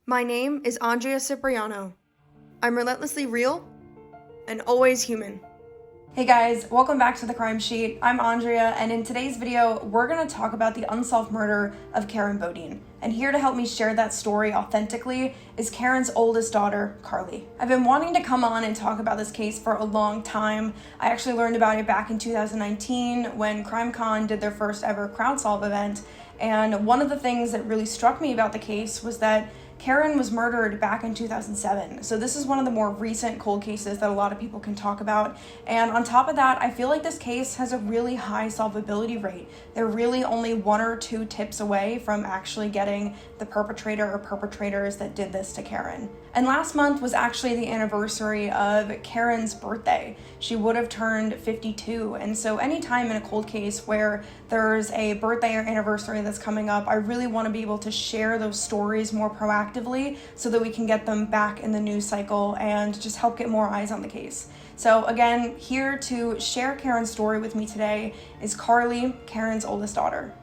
My name is Andrea Cipriano. I'm relentlessly real and always human. Hey guys, welcome back to The Crime Sheet. I'm Andrea, and in today's video, we're going to talk about the unsolved murder of Karen Bodine. And here to help me share that story authentically is Karen's oldest daughter, Karlee. I've been wanting to come on and talk about this case for a long time. I actually learned about it back in 2019 when CrimeCon did their first ever crowdsolve event. And one of the things that really struck me about the case was that Karen was murdered back in 2007. So this is one of the more recent cold cases that a lot of people can talk about. And on top of that, I feel like this case has a really high solvability rate. They're really only 1 or 2 tips away from actually getting the perpetrator or perpetrators that did this to Karen. And last month was actually the anniversary of Karen's birthday. She would have turned 52. And so anytime in a cold case where there's a birthday or anniversary that's coming up, I really want to be able to share those stories more proactively so that we can get them back in the news cycle and just help get more eyes on the case. So again, here to share Karen's story with me today is Karlee, Karen's oldest daughter.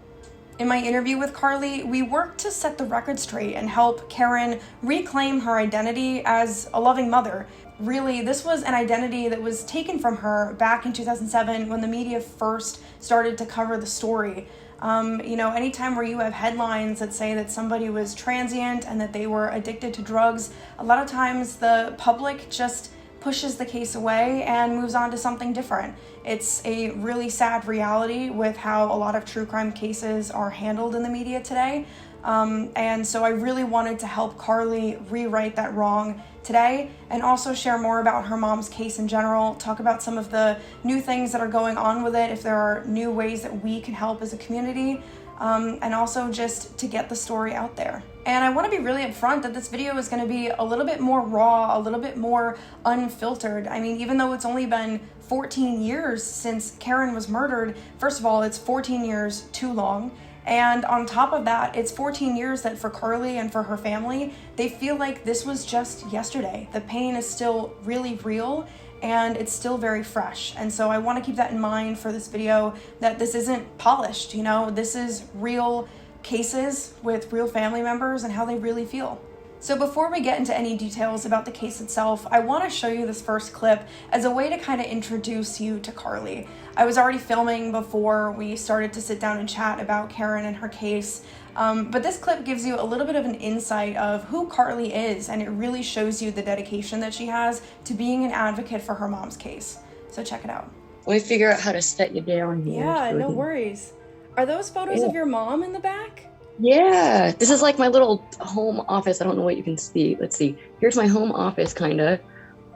In my interview with Karlee, we worked to set the record straight and help Karen reclaim her identity as a loving mother. Really, this was an identity that was taken from her back in 2007 when the media first started to cover the story. Anytime where you have headlines that say that somebody was transient and that they were addicted to drugs, a lot of times the public just pushes the case away and moves on to something different. It's a really sad reality with how a lot of true crime cases are handled in the media today. And so I really wanted to help Karlee rewrite that wrong today and also share more about her mom's case in general, talk about some of the new things that are going on with it, if there are new ways that we can help as a community, and also just to get the story out there. And I want to be really upfront that this video is going to be a little bit more raw, a little bit more unfiltered. I mean, even though it's only been 14 years since Karen was murdered, first of all, it's 14 years too long. And on top of that, it's 14 years that for Karlee and for her family, they feel like this was just yesterday. The pain is still really real and it's still very fresh. And so I want to keep that in mind for this video, that this isn't polished, this is real cases with real family members and how they really feel. So before we get into any details about the case itself, I want to show you this first clip as a way to kind of introduce you to Karlee. I was already filming before we started to sit down and chat about Karen and her case, but this clip gives you a little bit of an insight of who Karlee is, and it really shows you the dedication that she has to being an advocate for her mom's case. So check it out. Let me figure out how to set you down here. Yeah, no worries. Are those photos of your mom in the back? Yeah, this is like my little home office. I don't know what you can see. Let's see. Here's my home office, kind of.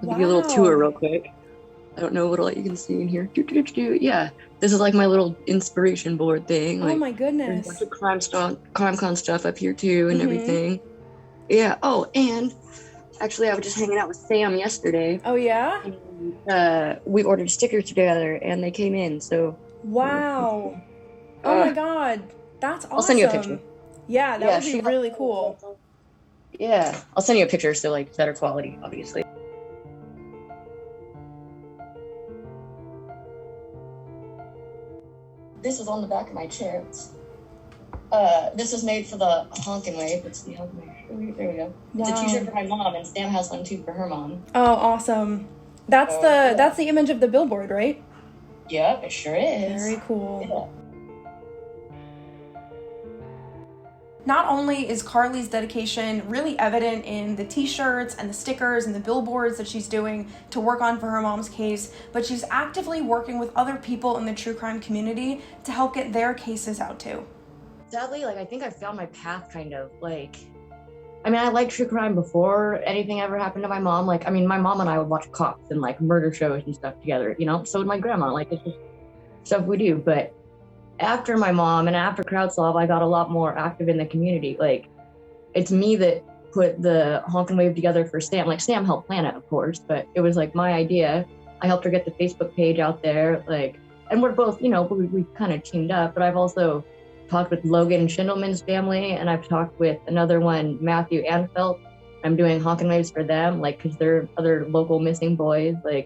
I'll give you a little tour real quick. I don't know what you can see in here. Yeah, this is like my little inspiration board thing. Oh my goodness. There's a bunch of CrimeCon stuff up here too and everything. Yeah, oh, and actually I was just hanging out with Sam yesterday. Oh yeah? And, we ordered stickers together and they came in, so. Wow. Oh my God, that's awesome. I'll send you a picture. Yeah, that would be really cool. Yeah, I'll send you a picture so like better quality, obviously. This is on the back of my chair. This was made for the honkin' wave. It's the honkin' wave. There we go. Wow. It's a t-shirt for my mom, and Sam has one too for her mom. Oh, awesome. That's the image of the billboard, right? Yep, it sure is. Very cool. Yeah. Not only is Karlee's dedication really evident in the t-shirts and the stickers and the billboards that she's doing to work on for her mom's case, but she's actively working with other people in the true crime community to help get their cases out too. Sadly, I think I found my path kind of. I liked true crime before anything ever happened to my mom. My mom and I would watch cops and murder shows and stuff together, So would my grandma. It's just stuff we do. But after my mom and after crowdsolve, I got a lot more active in the community. It's me that put the honkin' wave together for Sam. Sam helped plan it, of course, but it was my idea. I helped her get the Facebook page out there. And we're both, we kind of teamed up, but I've also talked with Logan Schindelman's family, and I've talked with another one, Matthew Anfelt. I'm doing honkin' waves for them, because they're other local missing boys. And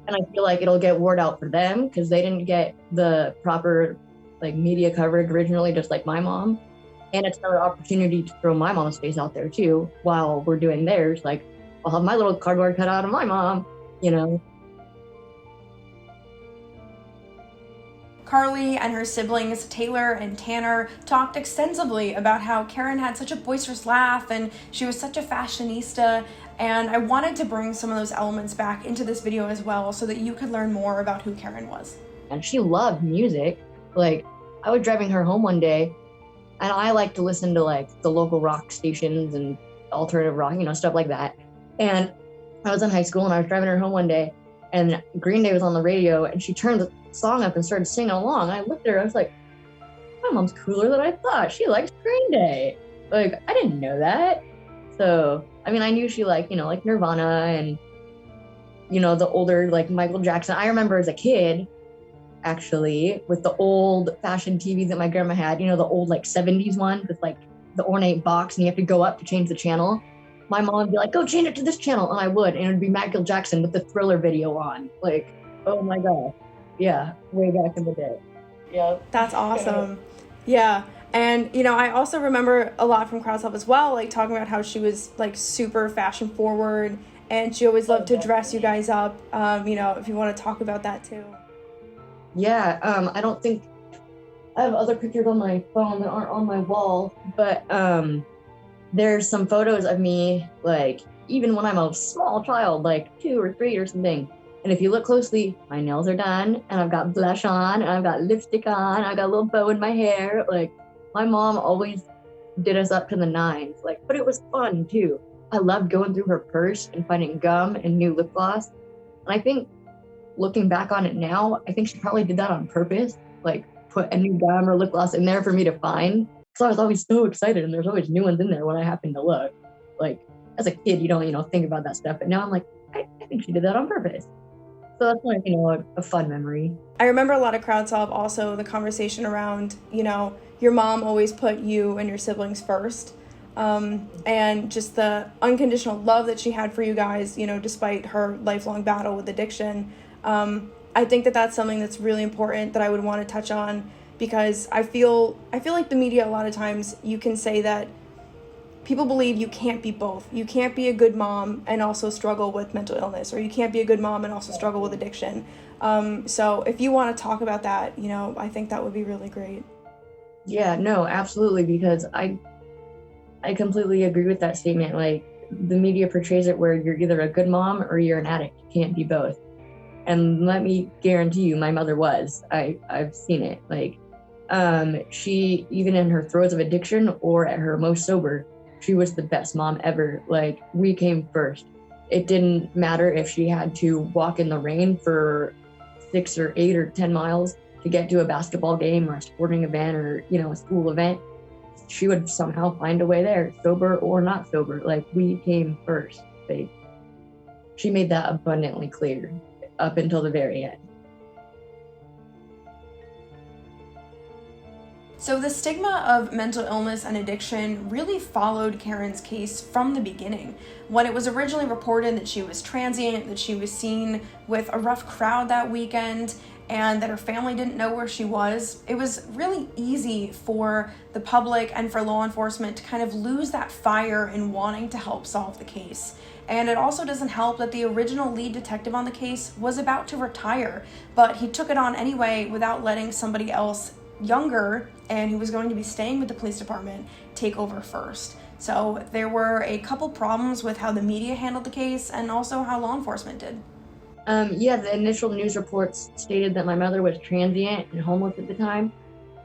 I feel like it'll get word out for them because they didn't get the proper media coverage originally, just like my mom. And it's another opportunity to throw my mom's face out there too while we're doing theirs. Like, I'll have my little cardboard cutout of my mom, you know. Karlee and her siblings, Taylor and Tanner, talked extensively about how Karen had such a boisterous laugh and she was such a fashionista, and I wanted to bring some of those elements back into this video as well so that you could learn more about who Karen was. And she loved music. Like, I was driving her home one day, and I like to listen to like the local rock stations and alternative rock, you know, stuff like that. And I was in high school and I was driving her home one day, and Green Day was on the radio, and she turned the song up and started singing along. I looked at her, I was like, my mom's cooler than I thought. She likes Green Day. Like, I didn't know that. So, I mean, I knew she liked, you know, like Nirvana and, you know, the older, like Michael Jackson. I remember as a kid, actually, with the old fashioned TVs that my grandma had, you know, the old like 70s one with like the ornate box and you have to go up to change the channel. My mom would be like, go change it to this channel. And I would, and it would be Michael Jackson with the Thriller video on. Like, oh my God. Yeah, way back in the day. Yeah. That's awesome. Yeah. And, you know, I also remember a lot from Crowd Self as well, like talking about how she was like super fashion forward and she always loved to dress you guys up. You know, if you want to talk about that too. Yeah, I don't think I have other pictures on my phone that aren't on my wall, but there's some photos of me, like, even when I'm a small child, like 2 or 3 or something. And if you look closely, my nails are done, and I've got blush on, and I've got lipstick on, I've got a little bow in my hair. Like, my mom always did us up to the nines, like, but it was fun too. I loved going through her purse and finding gum and new lip gloss. And I think, looking back on it now, I think she probably did that on purpose, like put a new gum or lip gloss in there for me to find. So I was always so excited, and there's always new ones in there when I happen to look. Like, as a kid, you don't, you know, think about that stuff. But now I'm like, I think she did that on purpose. So that's like, you know, a fun memory. I remember a lot of Crowd Solve also the conversation around, you know, your mom always put you and your siblings first. And just the unconditional love that she had for you guys, you know, despite her lifelong battle with addiction. I think that that's something that's really important that I would want to touch on, because I feel like the media, a lot of times you can say that people believe you can't be both. You can't be a good mom and also struggle with mental illness, or you can't be a good mom and also struggle with addiction. So if you want to talk about that, you know, I think that would be really great. Yeah, no, absolutely, because I completely agree with that statement. Like, the media portrays it where you're either a good mom or you're an addict. You can't be both. And let me guarantee you, my mother was. I've seen it. Like, she, even in her throes of addiction or at her most sober, she was the best mom ever. Like, we came first. It didn't matter if she had to walk in the rain for 6 or 8 or 10 miles to get to a basketball game or a sporting event or, you know, a school event. She would somehow find a way there, sober or not sober. Like, we came first. Like, she made that abundantly clear up until the very end. So the stigma of mental illness and addiction really followed Karen's case from the beginning. When it was originally reported that she was transient, that she was seen with a rough crowd that weekend, and that her family didn't know where she was, it was really easy for the public and for law enforcement to kind of lose that fire in wanting to help solve the case. And it also doesn't help that the original lead detective on the case was about to retire, but he took it on anyway without letting somebody else younger and who was going to be staying with the police department take over first. So there were a couple problems with how the media handled the case and also how law enforcement did. Yeah, the initial news reports stated that my mother was transient and homeless at the time.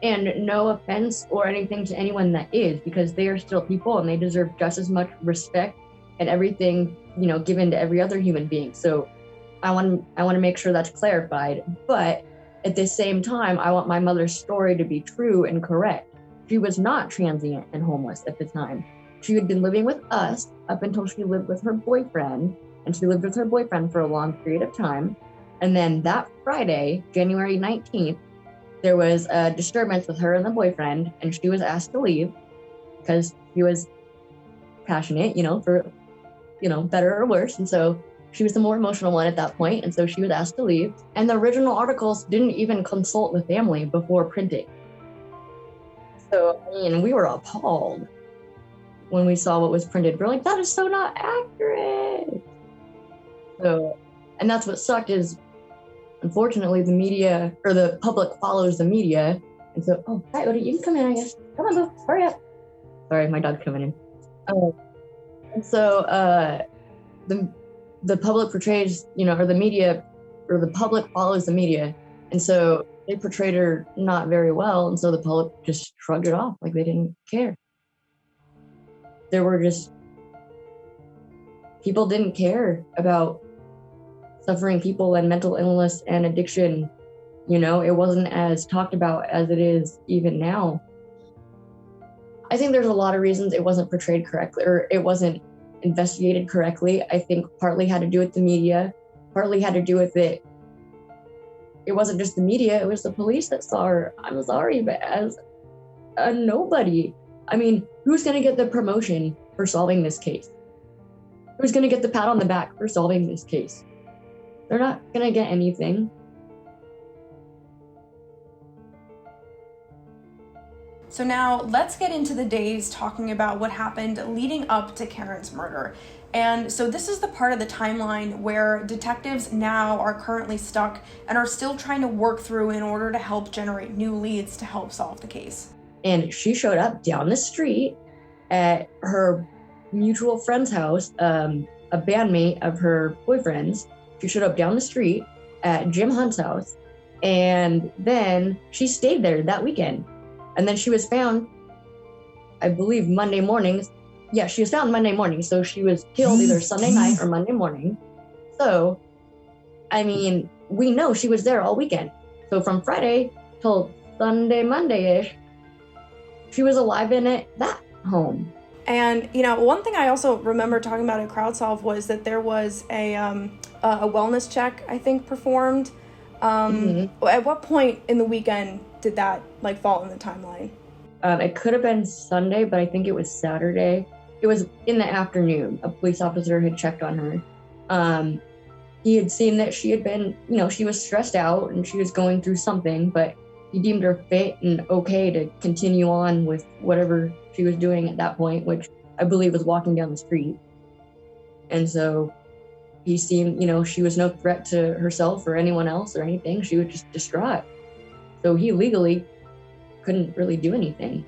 And no offense or anything to anyone that is, because they are still people and they deserve just as much respect and everything, you know, given to every other human being. So I want to make sure that's clarified. But at the same time, I want my mother's story to be true and correct. She was not transient and homeless at the time. She had been living with us up until she lived with her boyfriend, and she lived with her boyfriend for a long period of time. And then that Friday, January 19th, there was a disturbance with her and the boyfriend, and she was asked to leave because she was passionate, you know, for, you know, better or worse. And so she was the more emotional one at that point, and so she was asked to leave. And the original articles didn't even consult the family before printing. So, I mean, we were appalled when we saw what was printed. We're like, that is so not accurate. So, and that's what sucked is, unfortunately, the media, or the public follows the media. And so, oh, hi, Odie, you can come in, I guess. Come on, Boo, hurry up. Sorry, my dog's coming in. And so, the public portrays, or the media, or the public follows the media. And so they portrayed her not very well. And so the public just shrugged it off like they didn't care. People didn't care about suffering people and mental illness and addiction. It wasn't as talked about as it is even now. I think there's a lot of reasons it wasn't portrayed correctly, or it wasn't investigated correctly. I think partly had to do with the media, partly had to do with it wasn't just the media, it was the police that saw her. I'm sorry, but as a nobody, I mean, who's going to get the promotion for solving this case? Who's going to get the pat on the back for solving this case? They're not going to get anything. So now let's get into the days talking about what happened leading up to Karen's murder. And so this is the part of the timeline where detectives now are currently stuck and are still trying to work through in order to help generate new leads to help solve the case. And she showed up down the street at her mutual friend's house, a bandmate of her boyfriend's. She showed up down the street at Jim Hunt's house, and then she stayed there that weekend. And then she was found, I believe, Monday morning. Yeah, she was found Monday morning, so she was killed either Sunday night or Monday morning. So, I mean, we know she was there all weekend. So from Friday till Sunday, Monday-ish, she was alive in that home. And, one thing I also remember talking about at CrowdSolve was that there was a wellness check, I think, performed. At what point in the weekend did that, fall in the timeline? It could have been Sunday, but I think it was Saturday. It was in the afternoon. A police officer had checked on her. He had seen that she had been, she was stressed out and she was going through something, but he deemed her fit and okay to continue on with whatever she was doing at that point, which I believe was walking down the street. And so he seemed, she was no threat to herself or anyone else or anything. She was just distraught. So he legally couldn't really do anything.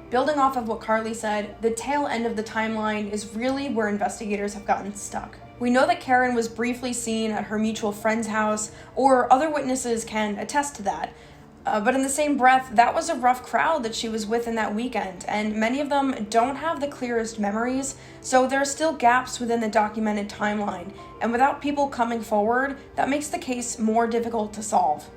Building off of what Karlee said, the tail end of the timeline is really where investigators have gotten stuck. We know that Karen was briefly seen at her mutual friend's house, or other witnesses can attest to that. But in the same breath, that was a rough crowd that she was with in that weekend, and many of them don't have the clearest memories, so there are still gaps within the documented timeline. And without people coming forward, that makes the case more difficult to solve.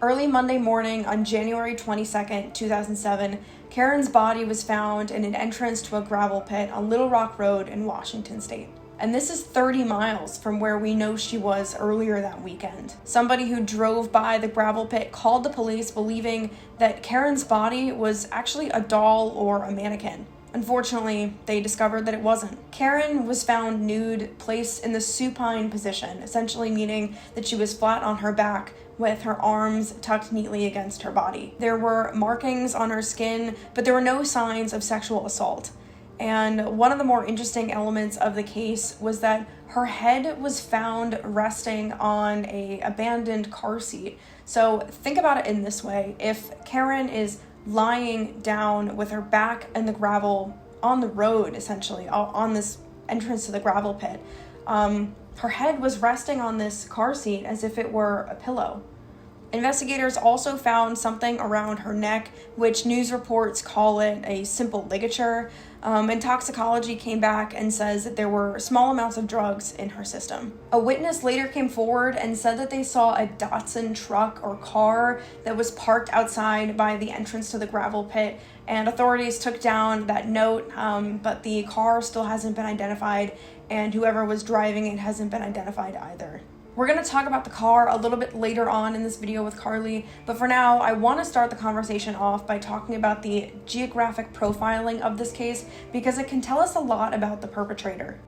Early Monday morning on January 22nd, 2007, Karen's body was found in an entrance to a gravel pit on Little Rock Road in Washington State. And this is 30 miles from where we know she was earlier that weekend. Somebody who drove by the gravel pit called the police believing that Karen's body was actually a doll or a mannequin. Unfortunately, they discovered that it wasn't. Karen was found nude, placed in the supine position, essentially meaning that she was flat on her back with her arms tucked neatly against her body. There were markings on her skin, but there were no signs of sexual assault. And one of the more interesting elements of the case was that her head was found resting on an abandoned car seat. So think about it in this way. If Karen is lying down with her back in the gravel on the road, essentially, on this entrance to the gravel pit, her head was resting on this car seat as if it were a pillow. Investigators also found something around her neck, which news reports call it a simple ligature, and toxicology came back and says that there were small amounts of drugs in her system. A witness later came forward and said that they saw a Datsun truck or car that was parked outside by the entrance to the gravel pit, and authorities took down that note, but the car still hasn't been identified, and whoever was driving it hasn't been identified either. We're going to talk about the car a little bit later on in this video with Karlee, but for now, I want to start the conversation off by talking about the geographic profiling of this case because it can tell us a lot about the perpetrator.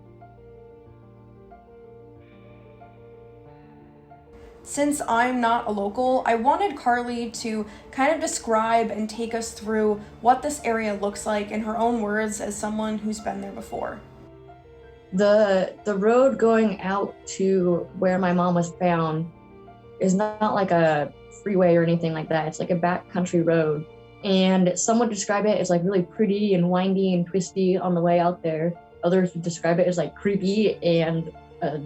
Since I'm not a local, I wanted Karlee to kind of describe and take us through what this area looks like in her own words as someone who's been there before. The road going out to where my mom was found is not like a freeway or anything like that. It's like a backcountry road. And some would describe it as like really pretty and windy and twisty on the way out there. Others would describe it as like creepy, and a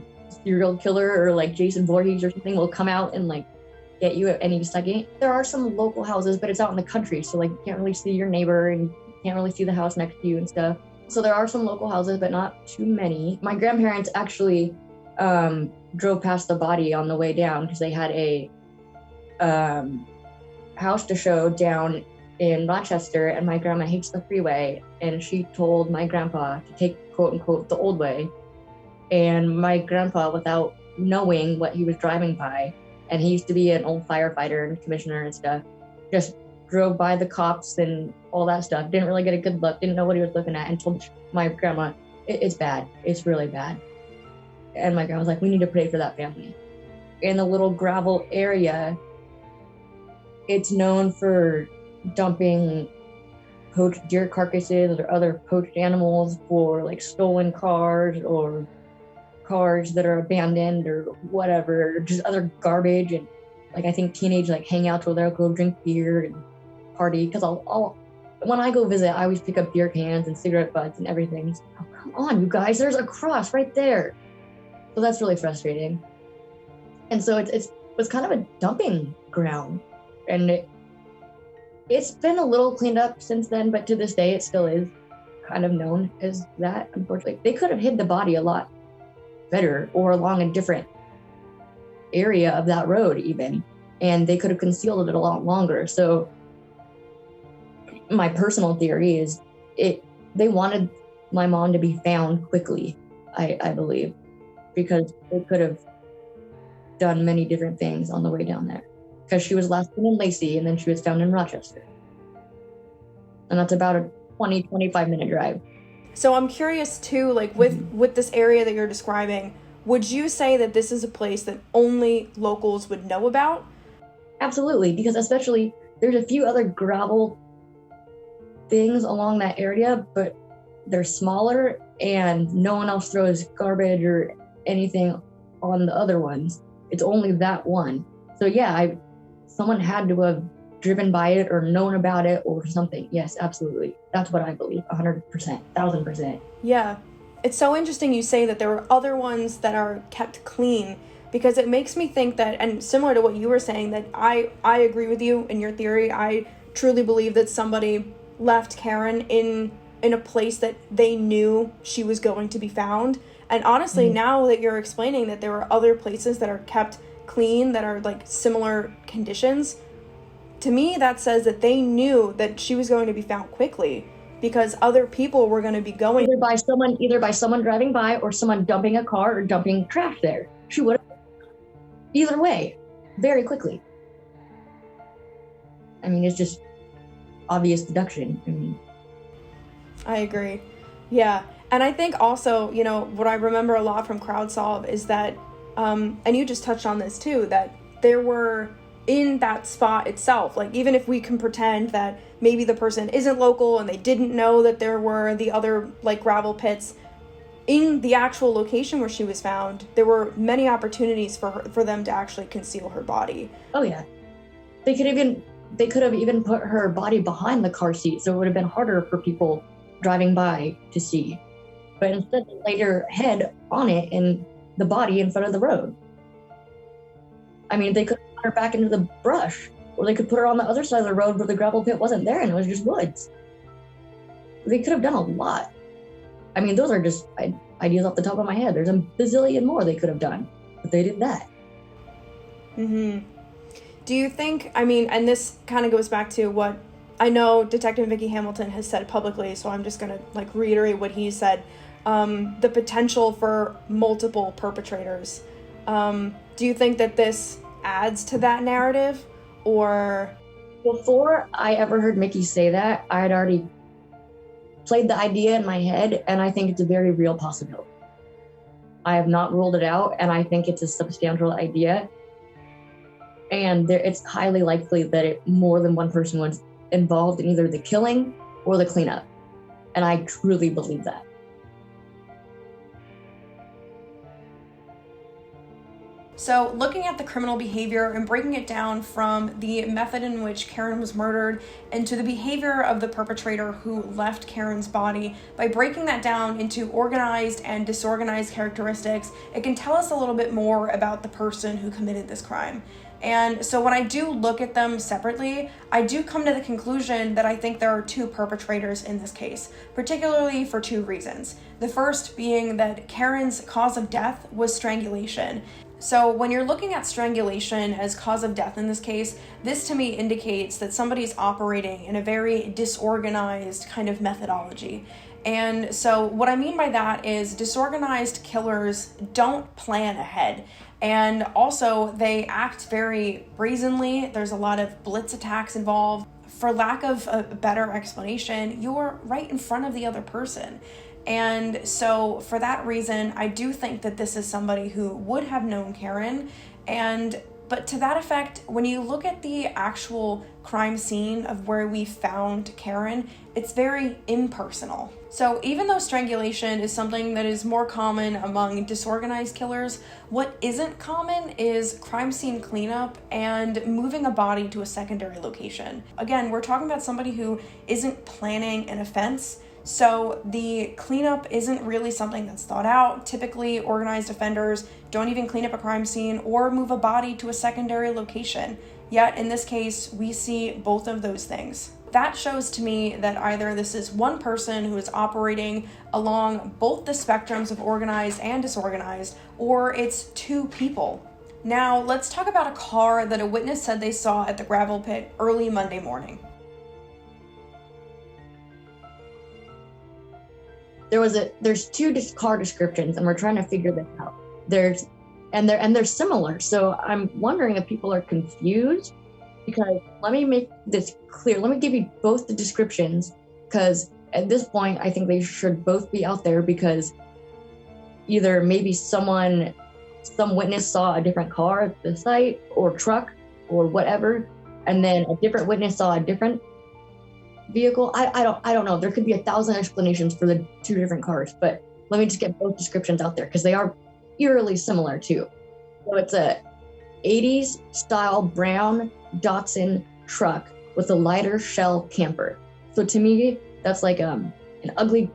serial killer or like Jason Voorhees or something will come out and like get you at any second. There are some local houses, but it's out in the country, so like you can't really see your neighbor and you can't really see the house next to you and stuff. So there are some local houses, but not too many. My grandparents actually drove past the body on the way down because they had a house to show down in Rochester, and my grandma hates the freeway, and she told my grandpa to take, quote unquote, the old way. And my grandpa, without knowing what he was driving by, and he used to be an old firefighter and commissioner and stuff, just drove by the cops and all that stuff, didn't really get a good look, didn't know what he was looking at, and told my grandma, it's bad, it's really bad. And my grandma was like, we need to pray for that family. In the little gravel area, it's known for dumping poached deer carcasses or other poached animals, for like stolen cars or cars that are abandoned or whatever, or just other garbage. And like I think teenage like hangouts where they'll go drink beer and party, because I'll when I go visit, I always pick up beer cans and cigarette butts and everything. It's like, oh, come on, you guys, there's a cross right there. So that's really frustrating. And so it's kind of a dumping ground, and it's been a little cleaned up since then, but to this day it still is kind of known as that, unfortunately. They could have hid the body a lot better, or along a different area of that road even, and they could have concealed it a lot longer. So my personal theory is they wanted my mom to be found quickly, I believe, because they could have done many different things on the way down there, because she was last seen in Lacey and then she was found in Rochester, and that's about a 20-25 minute drive. So I'm curious too, like with this area that you're describing, would you say that this is a place that only locals would know about? Absolutely, because especially there's a few other gravel things along that area, but they're smaller and no one else throws garbage or anything on the other ones. It's only that one. So yeah, someone had to have driven by it or known about it or something. Yes, absolutely. That's what I believe, 100%, 1000%. Yeah. It's so interesting you say that there were other ones that are kept clean, because it makes me think that, and similar to what you were saying, that I agree with you in your theory. I truly believe that somebody left Karen in a place that they knew she was going to be found. And honestly, now that you're explaining that there were other places that are kept clean that are like similar conditions, to me that says that they knew that she was going to be found quickly, because other people were going to be going either by someone driving by or someone dumping a car or dumping trash there. She would have, either way, very quickly. I mean, it's just obvious deduction. I mean, I agree. Yeah. And I think also, you know, what I remember a lot from CrowdSolve is that, and you just touched on this too, that there were in that spot itself, like even if we can pretend that maybe the person isn't local and they didn't know that there were the other like gravel pits, in the actual location where she was found, there were many opportunities for them to actually conceal her body. Oh yeah. They could have even put her body behind the car seat, so it would have been harder for people driving by to see. But instead they laid her head on it and the body in front of the road. I mean, they could have put her back into the brush, or they could put her on the other side of the road where the gravel pit wasn't there and it was just woods. They could have done a lot. I mean, those are just ideas off the top of my head. There's a bazillion more they could have done, but they did that. Do you think, I mean, and this kind of goes back to what I know Detective Vicky Hamilton has said publicly, so I'm just going to like reiterate what he said. The potential for multiple perpetrators. Do you think that this adds to that narrative, or? Before I ever heard Mickey say that, I had already played the idea in my head, and I think it's a very real possibility. I have not ruled it out, and I think it's a substantial idea. and it's highly likely that more than one person was involved in either the killing or the cleanup. And I truly believe that. So looking at the criminal behavior and breaking it down from the method in which Karen was murdered and to the behavior of the perpetrator who left Karen's body, by breaking that down into organized and disorganized characteristics, it can tell us a little bit more about the person who committed this crime. And so when I do look at them separately, I do come to the conclusion that I think there are two perpetrators in this case, particularly for two reasons. The first being that Karen's cause of death was strangulation. So when you're looking at strangulation as cause of death in this case, this to me indicates that somebody's operating in a very disorganized kind of methodology. And so what I mean by that is disorganized killers don't plan ahead. And also they act very brazenly. There's a lot of blitz attacks involved. For lack of a better explanation, you're right in front of the other person. And so for that reason, I do think that this is somebody who would have known Karen. But to that effect, when you look at the actual crime scene of where we found Karen, it's very impersonal. So even though strangulation is something that is more common among disorganized killers, what isn't common is crime scene cleanup and moving a body to a secondary location. Again, we're talking about somebody who isn't planning an offense. So the cleanup isn't really something that's thought out. Typically, organized offenders don't even clean up a crime scene or move a body to a secondary location. Yet in this case, we see both of those things. That shows to me that either this is one person who is operating along both the spectrums of organized and disorganized, or it's two people. Now, let's talk about a car that a witness said they saw at the gravel pit early Monday morning. There's two car descriptions, and we're trying to figure this out. They're similar. So I'm wondering if people are confused, because let me make this clear. Let me give you both the descriptions, because at this point I think they should both be out there, because either maybe some witness saw a different car at the site or truck or whatever, and then a different witness saw a different vehicle. I don't know. There could be 1,000 explanations for the two different cars, but let me just get both descriptions out there because they are eerily similar too. So it's a 80s style brown Datsun truck with a lighter shell camper. So to me, that's like an ugly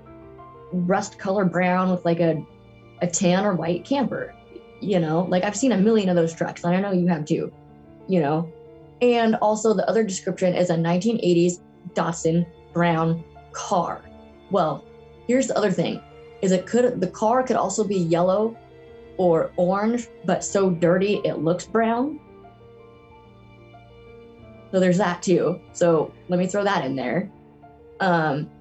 rust color brown with like a tan or white camper. You know, like I've seen a million of those trucks, and I know you have too. You know, and also the other description is a 1980s Datsun brown car. Well, here's the other thing, is the car could also be yellow or orange, but so dirty it looks brown. So there's that too. So let me throw that in there.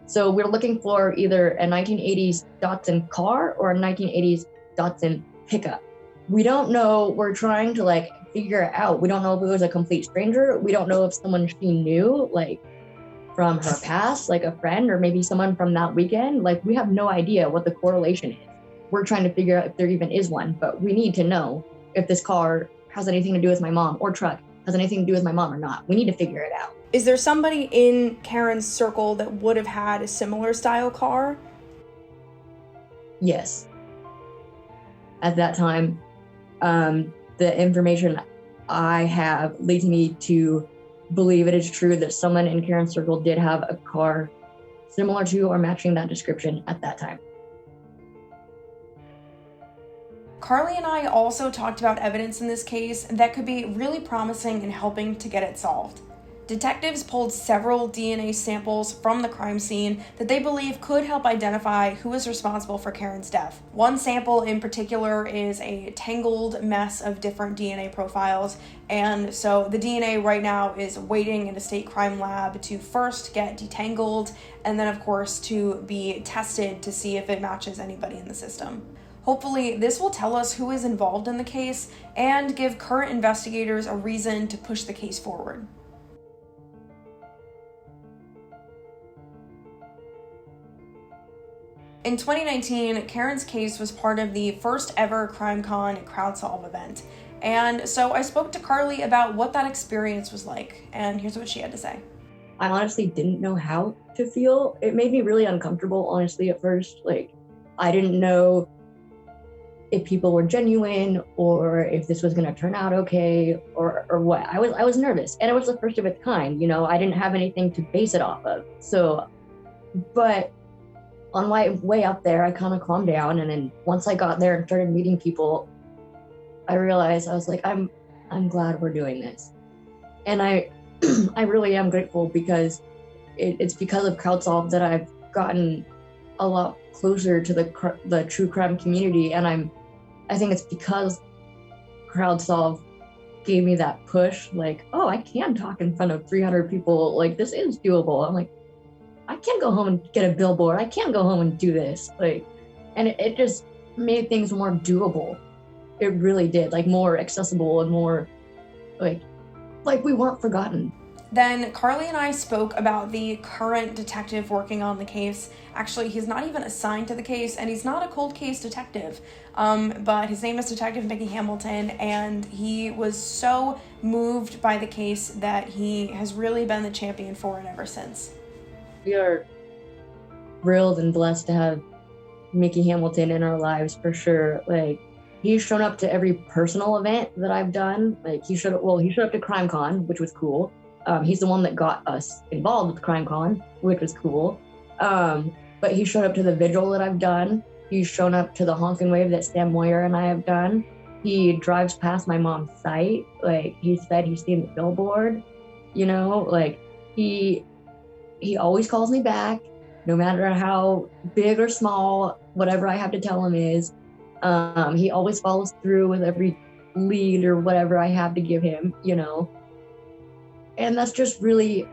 So we're looking for either a 1980s Datsun car or a 1980s Datsun pickup. We don't know. We're trying to figure it out. We don't know if it was a complete stranger. We don't know if someone she knew, from her past, like a friend, or maybe someone from that weekend. We have no idea what the correlation is. We're trying to figure out if there even is one, but we need to know if this car has anything to do with my mom, or truck has anything to do with my mom or not. We need to figure it out. Is there somebody in Karen's circle that would have had a similar style car? Yes. At that time, the information I have leads me to believe it is true that someone in Karen's circle did have a car similar to or matching that description at that time. Karlee and I also talked about evidence in this case that could be really promising in helping to get it solved. Detectives pulled several DNA samples from the crime scene that they believe could help identify who is responsible for Karen's death. One sample in particular is a tangled mess of different DNA profiles, and so the DNA right now is waiting in a state crime lab to first get detangled, and then of course to be tested to see if it matches anybody in the system. Hopefully, this will tell us who is involved in the case and give current investigators a reason to push the case forward. In 2019, Karen's case was part of the first ever CrimeCon CrowdSolve event. And so I spoke to Karlee about what that experience was like, and here's what she had to say. I honestly didn't know how to feel. It made me really uncomfortable, honestly, at first. Like, I didn't know if people were genuine or if this was going to turn out okay or what. I was nervous, and it was the first of its kind. You know, I didn't have anything to base it off of. So, but on my way up there, I kind of calmed down, and then once I got there and started meeting people, I realized, I was like, I'm glad we're doing this, and I really am grateful, because it's because of CrowdSolve that I've gotten a lot closer to the true crime community, and I think it's because CrowdSolve gave me that push, like, oh, I can talk in front of 300 people, like, this is doable. I'm like, I can't go home and get a billboard, I can't go home and do this, like, and it just made things more doable. It really did, like, more accessible and more like we weren't forgotten. Then Karlee and I spoke about the current detective working on the case. Actually, he's not even assigned to the case, and he's not a cold case detective, but his name is Detective Mickey Hamilton, and he was so moved by the case that he has really been the champion for it ever since. We are thrilled and blessed to have Mickey Hamilton in our lives, for sure. Like, he's shown up to every personal event that I've done. Like, he showed up to CrimeCon, which was cool. He's the one that got us involved with CrimeCon, which was cool. But he showed up to the vigil that I've done. He's shown up to the honking wave that Sam Moyer and I have done. He drives past my mom's site. Like, he said he's seen the billboard, you know, like, he always calls me back, no matter how big or small, whatever I have to tell him is. He always follows through with every lead or whatever I have to give him, you know. And that's just really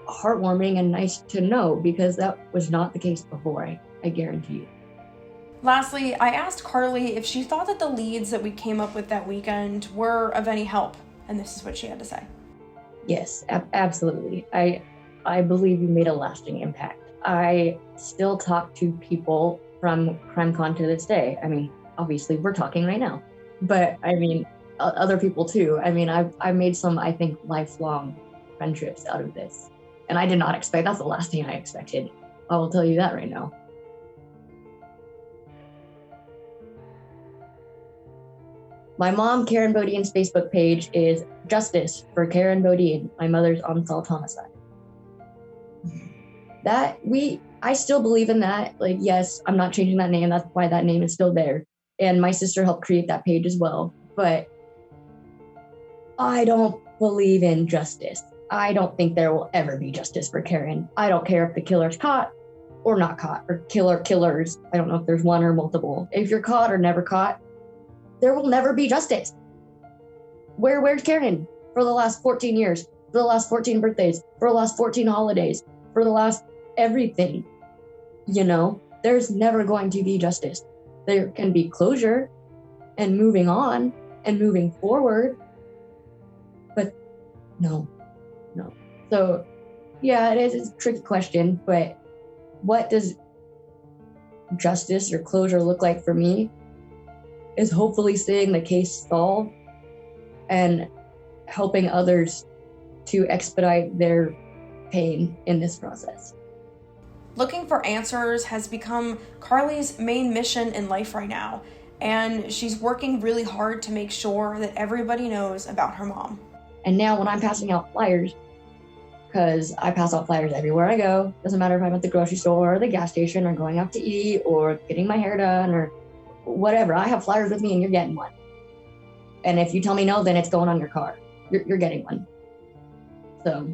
heartwarming and nice to know, because that was not the case before, I guarantee you. Lastly, I asked Karlee if she thought that the leads that we came up with that weekend were of any help, and this is what she had to say. Yes, absolutely. I believe you made a lasting impact. I still talk to people from CrimeCon to this day. I mean, obviously we're talking right now, but I mean, other people too. I mean, I've made some, I think, lifelong friendships out of this. And I did not expect, that's the last thing I expected. I will tell you that right now. My mom, Karen Bodine's Facebook page is Justice for Karen Bodine, my mother's unsolved homicide. I still believe in that. Like, yes, I'm not changing that name. That's why that name is still there. And my sister helped create that page as well. But I don't believe in justice. I don't think there will ever be justice for Karen. I don't care if the killer's caught or not caught, or killers. I don't know if there's one or multiple. If you're caught or never caught, there will never be justice. Where's Karen for the last 14 years, for the last 14 birthdays, for the last 14 holidays, for the last everything? You know, there's never going to be justice. There can be closure and moving on and moving forward, but no. So yeah, it's a tricky question, but what does justice or closure look like for me is hopefully seeing the case solved and helping others to expedite their pain in this process. Looking for answers has become Karlee's main mission in life right now, and she's working really hard to make sure that everybody knows about her mom. And now when I'm passing out flyers, because I pass out flyers everywhere I go, doesn't matter if I'm at the grocery store or the gas station or going out to eat or getting my hair done or whatever, I have flyers with me and you're getting one. And if you tell me no, then it's going on your car. You're getting one. So,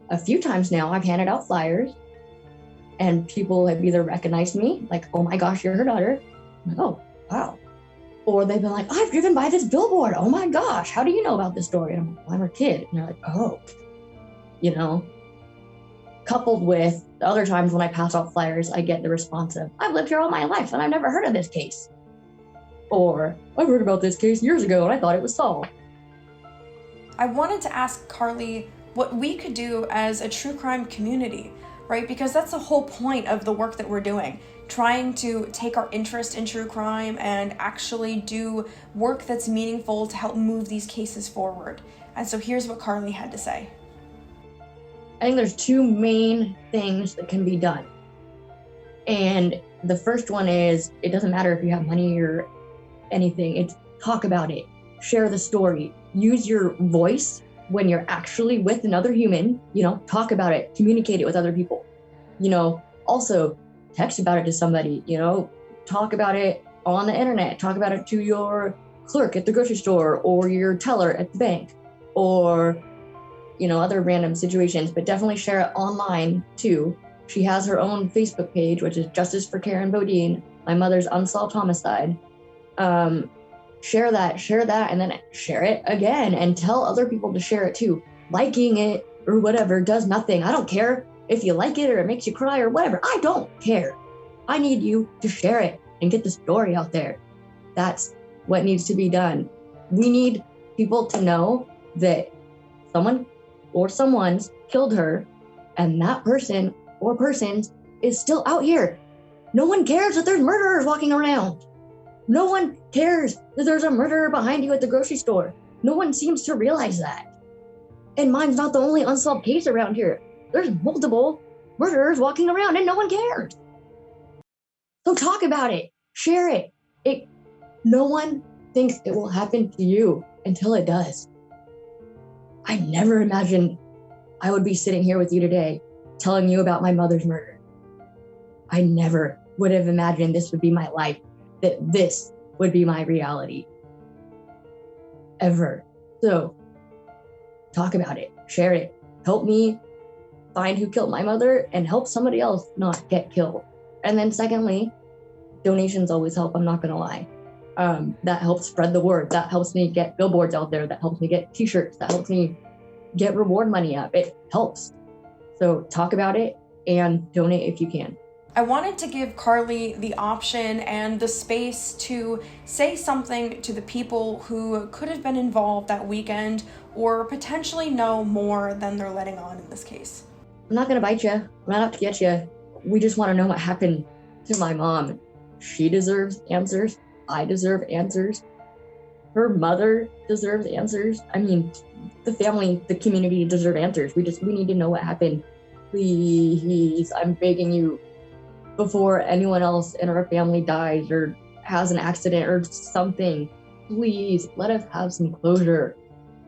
a few times now I've handed out flyers and people have either recognized me, like, oh my gosh, you're her daughter. I'm like, oh, wow. Or they've been like, I've driven by this billboard. Oh my gosh, how do you know about this story? And I'm like, well, I'm her kid. And they're like, oh, you know. Coupled with the other times when I pass out flyers, I get the response of, I've lived here all my life and I've never heard of this case. Or, I heard about this case years ago and I thought it was solved. I wanted to ask Karlee what we could do as a true crime community, right? Because that's the whole point of the work that we're doing, trying to take our interest in true crime and actually do work that's meaningful to help move these cases forward. And so here's what Karlee had to say. I think there's two main things that can be done. And the first one is, it doesn't matter if you have money or anything, it's talk about it, share the story, use your voice when you're actually with another human, talk about it, communicate it with other people, also text about it to somebody, talk about it on the internet, talk about it to your clerk at the grocery store or your teller at the bank or, other random situations, but definitely share it online too. She has her own Facebook page, which is Justice for Karen Bodine, my mother's unsolved homicide. Share that, and then share it again and tell other people to share it too. Liking it or whatever does nothing. I don't care if you like it or it makes you cry or whatever. I don't care. I need you to share it and get the story out there. That's what needs to be done. We need people to know that someone or someone's killed her, and that person or persons is still out here. No one cares that there's murderers walking around. No one cares that there's a murderer behind you at the grocery store. No one seems to realize that. And mine's not the only unsolved case around here. There's multiple murderers walking around and no one cares. So talk about it, share it. No one thinks it will happen to you until it does. I never imagined I would be sitting here with you today telling you about my mother's murder. I never would have imagined this would be my life, that this would be my reality. Ever. So, talk about it, share it, help me find who killed my mother and help somebody else not get killed. And then secondly, donations always help, I'm not gonna lie. That helps spread the word, that helps me get billboards out there, that helps me get t-shirts, that helps me get reward money up, it helps. So talk about it and donate if you can. I wanted to give Karlee the option and the space to say something to the people who could have been involved that weekend or potentially know more than they're letting on in this case. I'm not gonna bite you, I'm not out to get you. We just wanna know what happened to my mom. She deserves answers, I deserve answers. Her mother deserves answers. I mean, the family, the community deserve answers. We need to know what happened. Please, I'm begging you, before anyone else in our family dies or has an accident or something, please let us have some closure.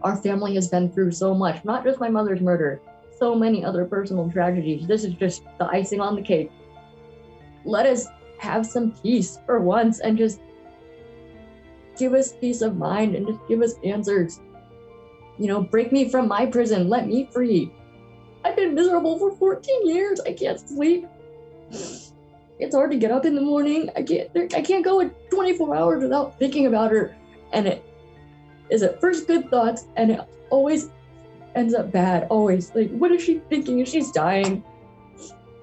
Our family has been through so much, not just my mother's murder, so many other personal tragedies. This is just the icing on the cake. Let us have some peace for once and just give us peace of mind and just give us answers. Break me from my prison, let me free. I've been miserable for 14 years. I can't sleep. It's hard to get up in the morning. I can't go 24 hours without thinking about her. And it is at first good thoughts, and it always ends up bad. Always. Like, what is she thinking if she's dying?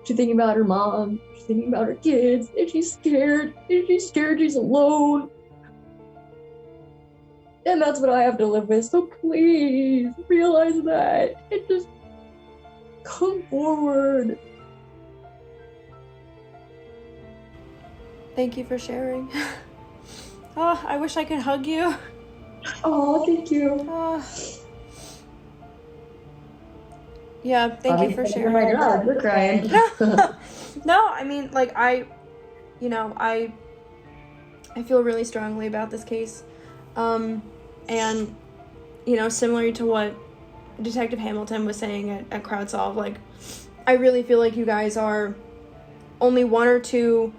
She's thinking about her mom. She's thinking about her kids. Is she scared? Is she scared she's alone? And that's what I have to live with. So please realize that. And just come forward. Thank you for sharing. Oh, I wish I could hug you. Oh, thank you. Yeah, thank you for sharing. Oh my God, we're crying. No, I mean, like, I feel really strongly about this case. And, similar to what Detective Hamiltm was saying at CrowdSolve, like, I really feel like you guys are only one or two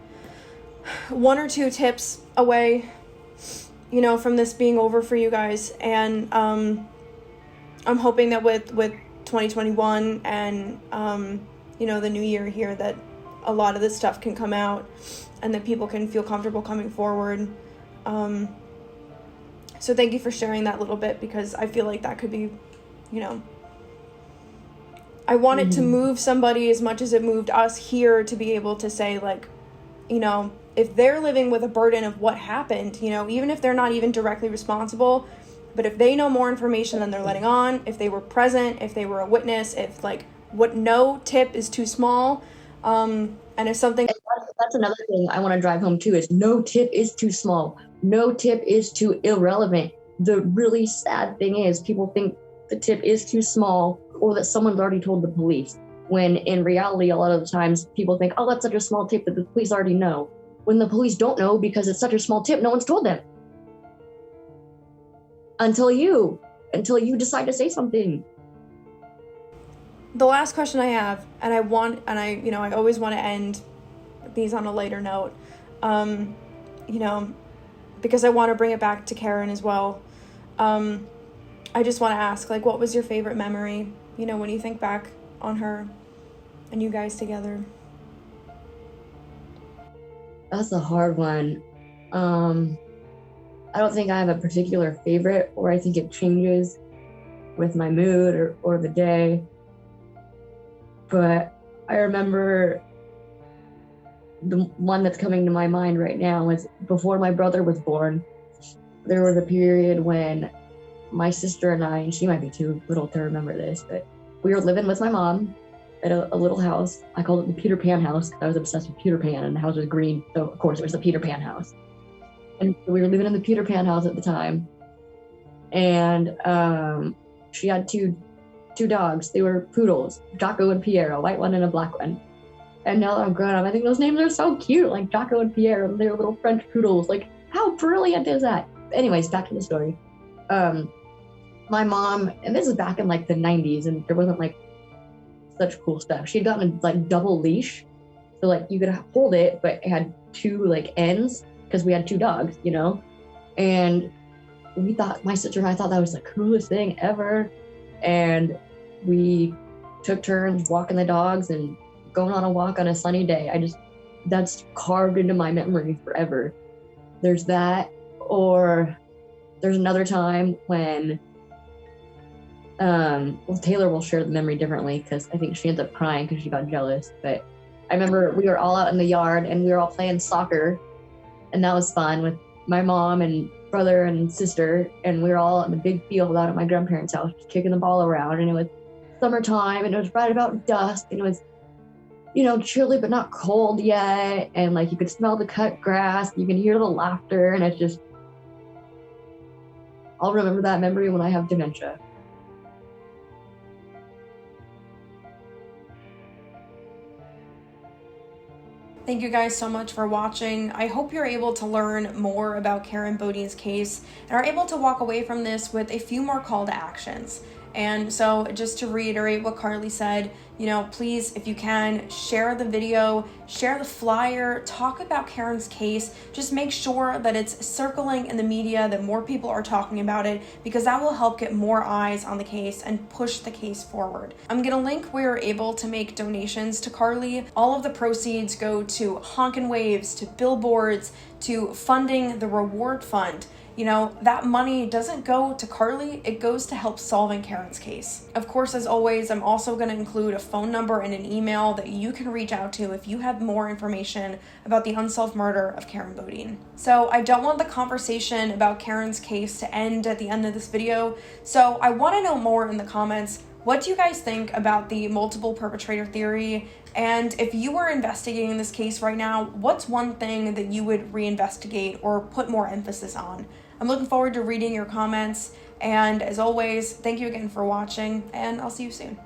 tips away, from this being over for you guys. And I'm hoping that with 2021 and, the new year here, that a lot of this stuff can come out and that people can feel comfortable coming forward. So thank you for sharing that little bit, because I feel like that could be, I want it to move somebody as much as it moved us here to be able to say, like, if they're living with a burden of what happened, even if they're not even directly responsible, but if they know more information than they're letting on, if they were present, if they were a witness, if, like, no tip is too small, And if something... That's another thing I want to drive home too, is no tip is too small. No tip is too irrelevant. The really sad thing is people think the tip is too small or that someone's already told the police, when in reality, a lot of the times people think, oh, that's such a small tip that the police already know, when the police don't know because it's such a small tip, no one's told them. Until you decide to say something. The last question I have, and I always want to end these on a lighter note, because I want to bring it back to Karen as well. I just want to ask, like, what was your favorite memory, when you think back on her and you guys together? That's a hard one. I don't think I have a particular favorite, or I think it changes with my mood or the day. But I remember the one that's coming to my mind right now is before my brother was born. There was a period when my sister and I, and she might be too little to remember this, but we were living with my mom at a little house. I called it the Peter Pan house because I was obsessed with Peter Pan, and the house was green, so of course it was the Peter Pan house. And we were living in the Peter Pan house at the time, and she had two dogs. They were poodles, Jocko and Pierre, a white one and a black one. And now that I'm grown up, I think those names are so cute, like Jocko and Pierre, and they're little French poodles. Like, how brilliant is that? Anyways, back to the story. My mom, and this is back in like the 90s, and there wasn't like such cool stuff. She'd gotten a like double leash, so like you could hold it, but it had two like ends because we had two dogs, And my sister and I thought that was the coolest thing ever, and we took turns walking the dogs and going on a walk on a sunny day. That's carved into my memory forever. There's that, or there's another time when Taylor will share the memory differently because I think she ends up crying because she got jealous. But I remember we were all out in the yard and we were all playing soccer, and that was fun with my mom and brother and sister, and we were all in the big field out at my grandparents' house just kicking the ball around, and it was summertime, and it was right about dusk, and it was chilly but not cold yet, and like you could smell the cut grass, you can hear the laughter, and it's just, I'll remember that memory when I have dementia. Thank you guys so much for watching. I hope you're able to learn more about Karen Bodine's case and are able to walk away from this with a few more call to actions. And so just to reiterate what Karlee said, please, if you can, share the video, share the flyer, talk about Karen's case. Just make sure that it's circling in the media, that more people are talking about it, because that will help get more eyes on the case and push the case forward. I'm gonna link where you're able to make donations to Karlee. All of the proceeds go to Honkin' Waves, to billboards, to funding the reward fund. That money doesn't go to Karlee, it goes to help solving Karen's case. Of course, as always, I'm also going to include a phone number and an email that you can reach out to if you have more information about the unsolved murder of Karen Bodine. So I don't want the conversation about Karen's case to end at the end of this video, so I want to know more in the comments. What do you guys think about the multiple perpetrator theory? And if you were investigating this case right now, what's one thing that you would reinvestigate or put more emphasis on? I'm looking forward to reading your comments, and as always, thank you again for watching, and I'll see you soon.